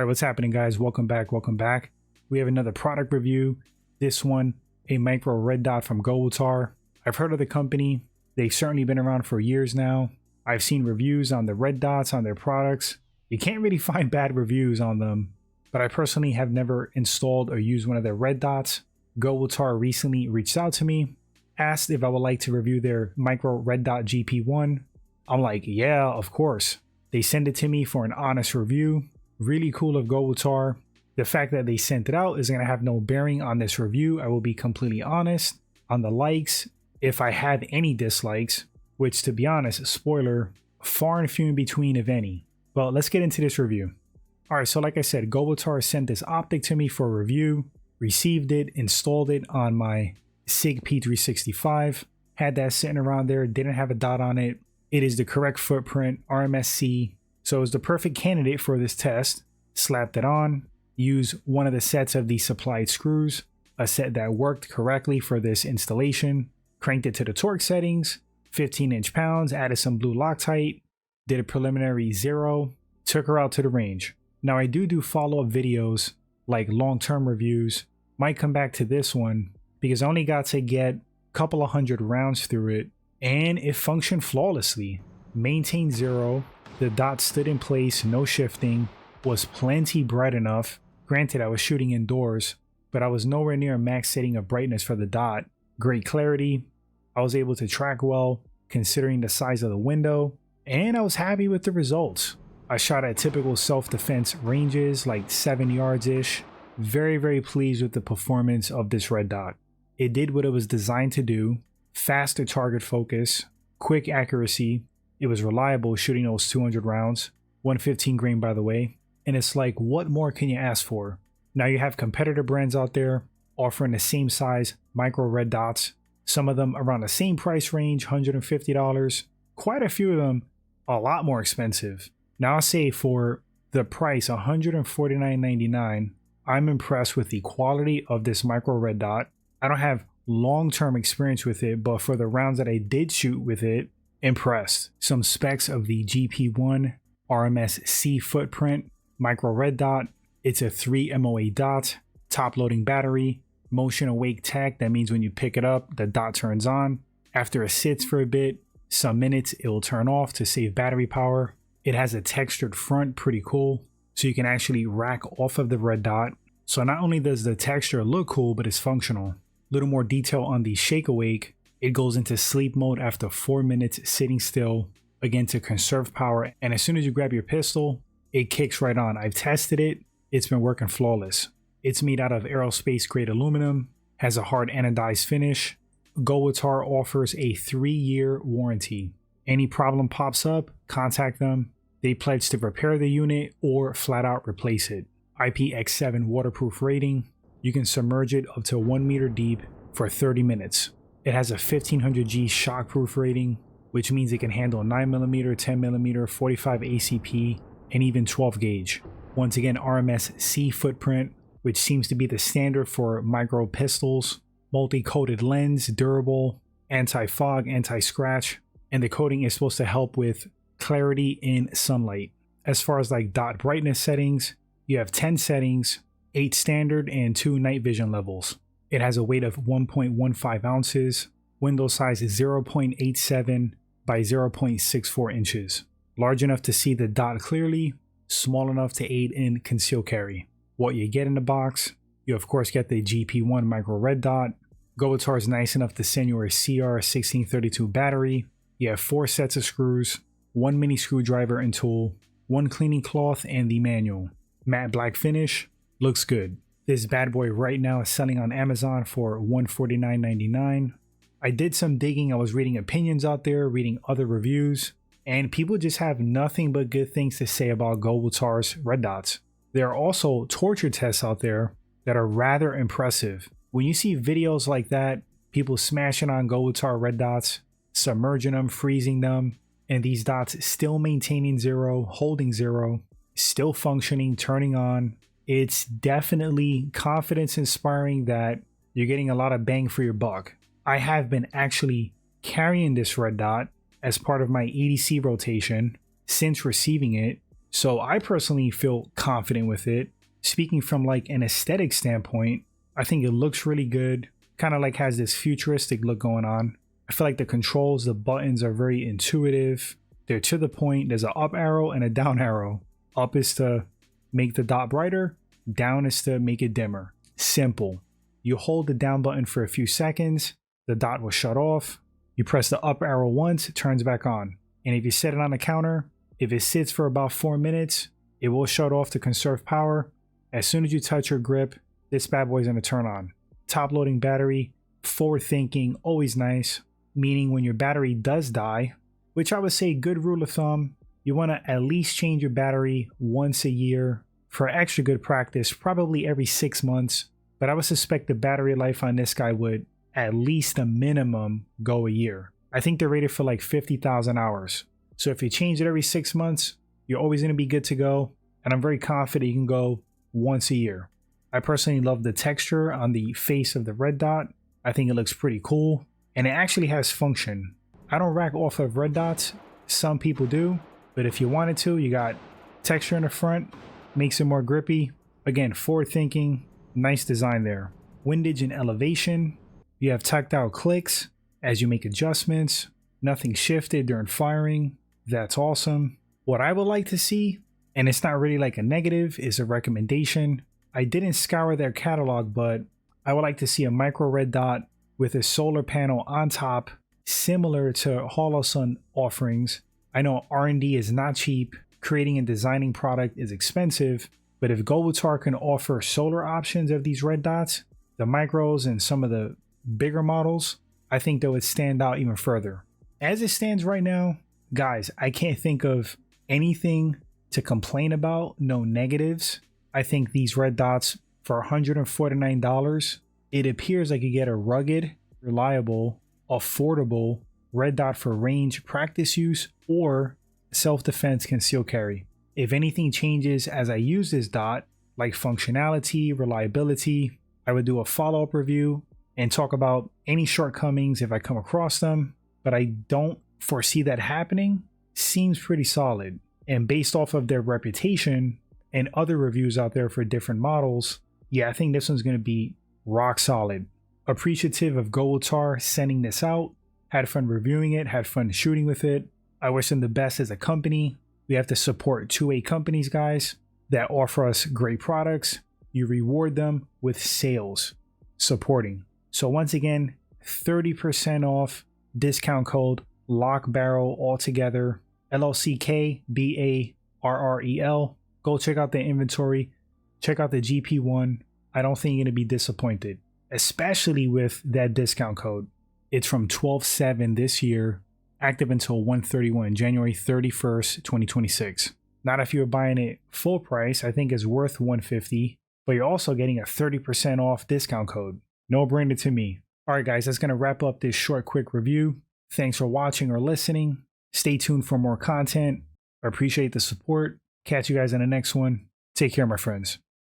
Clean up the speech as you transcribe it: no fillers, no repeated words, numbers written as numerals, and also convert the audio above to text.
Alright, what's happening guys? Welcome back. We have another product review. This one, a micro red dot from Gowutar. I've heard of the company. They've certainly been around for years now. I've seen reviews on the red dots on their products. You can't really find bad reviews on them, but I personally have never installed or used one of their red dots. Gowutar recently reached out to me, asked if I would like to review their micro red dot GP1. I'm like, yeah, of course. They send it to me for an honest review. Really cool of Gowutar. The fact that they sent it out is going to have no bearing on this review. I will be completely honest on the likes. If I had any dislikes, which to be honest, spoiler, far and few in between if any. But let's get into this review. Alright, so like I said, Gowutar sent this optic to me for review, received it, installed it on my SIG P365, had that sitting around there, didn't have a dot on it. It is the correct footprint, RMSC, so it was the perfect candidate for this test. Slapped it on, used one of the sets of the supplied screws, a set that worked correctly for this installation, cranked it to the torque settings, 15 inch-pounds, added some blue Loctite, did a preliminary 0, took her out to the range. Now I do follow-up videos like long-term reviews, might come back to this one because I only got to get a couple of hundred rounds through it and it functioned flawlessly. Maintained 0, the dot stood in place, no shifting, was plenty bright enough. Granted, I was shooting indoors, but I was nowhere near a max setting of brightness for the dot. Great clarity. I was able to track well considering the size of the window, and I was happy with the results. I shot at typical self-defense ranges like 7 yards-ish. Very pleased with the performance of this red dot. It did what it was designed to do. Faster target focus, quick accuracy. It was reliable shooting those 200 rounds, 115 grain by the way, and it's like, what more can you ask for? Now you have competitor brands out there offering the same size micro red dots, some of them around the same price range, $150, quite a few of them a lot more expensive. Now I'll say for the price, $149.99, I'm impressed with the quality of this micro red dot. I don't have long-term experience with it, but for the rounds that I did shoot with it, impressed. Some specs of the GP1 RMSC footprint, micro red dot. It's a 3 MOA dot, top loading battery, motion awake tech. That means when you pick it up, the dot turns on. After it sits for a bit, some minutes, it will turn off to save battery power. It has a textured front, pretty cool. So you can actually rack off of the red dot. So not only does the texture look cool, but it's functional. Little more detail on the shake awake. It goes into sleep mode after 4 minutes sitting still, again to conserve power, and as soon as you grab your pistol, it kicks right on. I've tested it, it's been working flawless. It's made out of aerospace grade aluminum, has a hard anodized finish. Gowutar offers a 3-year warranty. Any problem pops up, contact them. They pledge to repair the unit or flat out replace it. IPX7 waterproof rating. You can submerge it up to 1 meter deep for 30 minutes. It has a 1500G shockproof rating, which means it can handle 9mm, 10mm, 45 ACP, and even 12 gauge. Once again, RMSC footprint, which seems to be the standard for micro pistols. Multi-coated lens, durable, anti-fog, anti-scratch, and the coating is supposed to help with clarity in sunlight. As far as like dot brightness settings, you have 10 settings, 8 standard and 2 night vision levels. It has a weight of 1.15 ounces, window size is 0.87 by 0.64 inches. Large enough to see the dot clearly, small enough to aid in concealed carry. What you get in the box, you of course get the GP1 micro red dot. Gowutar is nice enough to send you a CR1632 battery. You have 4 sets of screws, 1 mini screwdriver and tool, 1 cleaning cloth, and the manual. Matte black finish, looks good. This bad boy right now is selling on Amazon for $149.99. I did some digging, I was reading opinions out there, reading other reviews, and people just have nothing but good things to say about Gowutar's red dots. There are also torture tests out there that are rather impressive. When you see videos like that, people smashing on Gowutar red dots, submerging them, freezing them, and these dots still maintaining 0, holding 0, still functioning, turning on. It's definitely confidence inspiring that you're getting a lot of bang for your buck. I have been actually carrying this red dot as part of my EDC rotation since receiving it, So I personally feel confident with it. Speaking from like an aesthetic standpoint, I think it looks really good. Kind of like has this futuristic look going on. I feel like the controls, the buttons are very intuitive. They're to the point. There's an up arrow and a down arrow. Up is to make the dot brighter. Down is to make it dimmer. Simple. You hold the down button for a few seconds. The dot will shut off. You press the up arrow once, it turns back on. And if you set it on the counter, if it sits for about 4 minutes, it will shut off to conserve power. As soon as you touch your grip, this bad boy is going to turn on. Top loading battery, forward thinking, always nice. Meaning when your battery does die, which I would say good rule of thumb, you want to at least change your battery once a year. For extra good practice, probably every 6 months. But I would suspect the battery life on this guy would at least a minimum go a year. I think they're rated for like 50,000 hours. So if you change it every 6 months, you're always going to be good to go. And I'm very confident you can go once a year. I personally love the texture on the face of the red dot. I think it looks pretty cool. And it actually has function. I don't rack off of red dots. Some people do. But if you wanted to, you got texture in the front. Makes it more grippy. Again, forward thinking. Nice design there. Windage and elevation. You have tactile clicks as you make adjustments. Nothing shifted during firing. That's awesome. What I would like to see, and it's not really like a negative, is a recommendation. I didn't scour their catalog, but I would like to see a micro red dot with a solar panel on top, similar to Holosun offerings. I know R&D is not cheap. Creating and designing product is expensive, but if Gowutar can offer solar options of these red dots, the micros and some of the bigger models, I think they would stand out even further. As it stands right now, guys, I can't think of anything to complain about, no negatives. I think these red dots for $149, it appears like you get a rugged, reliable, affordable red dot for range practice use or self-defense concealed carry. If anything changes as I use this dot, like functionality, reliability, I would do a follow-up review and talk about any shortcomings if I come across them, but I don't foresee that happening. Seems pretty solid. And based off of their reputation and other reviews out there for different models, yeah, I think this one's going to be rock solid. Appreciative of Gowutar sending this out. Had fun reviewing it, had fun shooting with it. I wish them the best as a company. We have to support 2A companies, guys, that offer us great products. You reward them with sales, supporting. So once again, 30% off, discount code LOCKBARREL all together, LOCKBARREL. Go check out the inventory, check out the GP1. I don't think you're going to be disappointed, especially with that discount code. It's from 12/7 this year, active until 1/31, January 31st, 2026. Not if you're buying it full price, I think it's worth $150, but you're also getting a 30% off discount code. No brainer to me. All right, guys, that's going to wrap up this short, quick review. Thanks for watching or listening. Stay tuned for more content. I appreciate the support. Catch you guys in the next one. Take care, my friends.